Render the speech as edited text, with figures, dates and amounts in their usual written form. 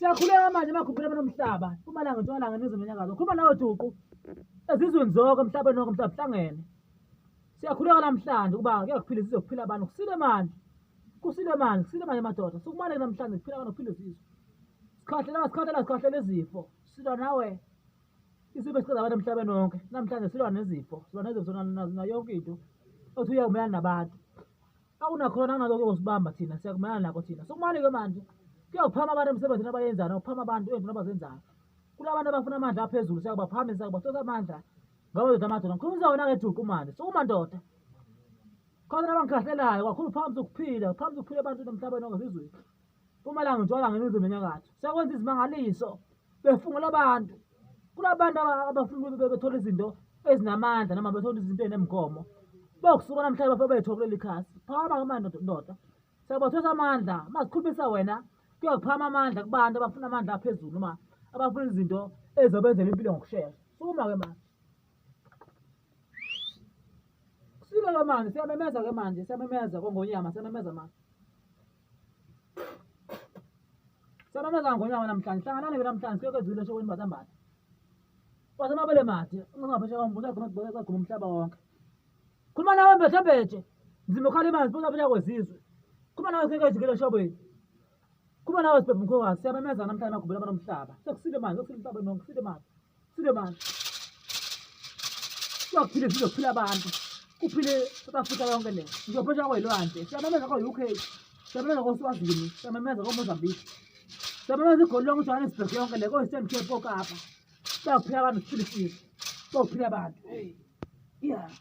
Siyakhuleka manje makhuphela nomhlaba. Kumalanga ntshonalanga nizwe menyakazo. Khuluma nawe Duqu. Ezizweni zonke emhlabeni wonke mhlaba hlangene. Siyakhuleka namhlanje kuba kuyakuphila izizwe kuphila abantu kusile manje. Kusile manje madoda. Sokumane namhlanje kuphila abantu kuphila izizwe. Sikhahlela izifo. Silwa nawe. Isifo esiqeda abantu emhlabeni wonke. Namhlanje silwa nezifo. Silwa nezifo zona yonke into. Othi uyakumelana nabantu. Akunakhona angazoke usibamba thina siyakumelana nako thina. Sokumane-ke manje. Kuyawuphama abantu emsebenzini abayenzayo ukuphama abantu endlela abazenzayo. Kulabantu abafuna amandla aphezulu siyakubaphamisa kubathosa amandla. Ngabe ndoda amadoda ngikhulumisa wena ke Duqu manje. Sokuma ndoda. Khona abangikhahlelayo kakhulu phambi ukuphila ebantwini emhlabeni wonke sizwe. Kumalanga ntshonalanga nizwe menyakatho. Siyakwenza izimangaliso befungula abantu. Kulabantu abafuna bethola izinto ezinamandla noma bethola izinto ezinemgomo. Bokusuka namhlanje bafike beyithokulela ikhasi. Phama manje ndoda. Siyabathosa amandla. Masikhulumisa wena kuyakuphama amandla kubantu abafuna amandla aphezulu noma abafuna izinto ezobenzela impilo ngokushesha. Sukuma-ke manje. Kusile-ke manje siyamemeza-ke manje siyamemeza kongonyama siyamemeza manje. Siyamemeza ngonyama namhlanje hlanganani-ke namhlanje siyokwenzile shokweni bazambatha. Basemabele made ungaphesheya kwambuza aguma umhlaba wonke. Khuluma nawe mbethe nzima ukhala imali sibuza phesheya kwezizwe. Khuluma nawe sekejikile shobeni. Kuba nawe sibhebhe mkhokazi siyamemeza namhlanje makhuphela abantu omhlaba. Sekusile manje emhlabeni wonke kusile manje. Kusile manje. Kuyakuphila izizwe kuphila abantu. Kuphile South Africa yonke le. Ngiyophesheya kwey'lwandle. Siyamemeza kwa-UK. Siyamemeza kwa-Swazini. Siyamemeza kwa-Mozambique. Siyamemeza iGoli lonke iJohannesburg yonke le ko-Eastern Cape koKapa. Kuyakuphila abantu siphile isizwe. Kuyakuphila abantu. Yeah.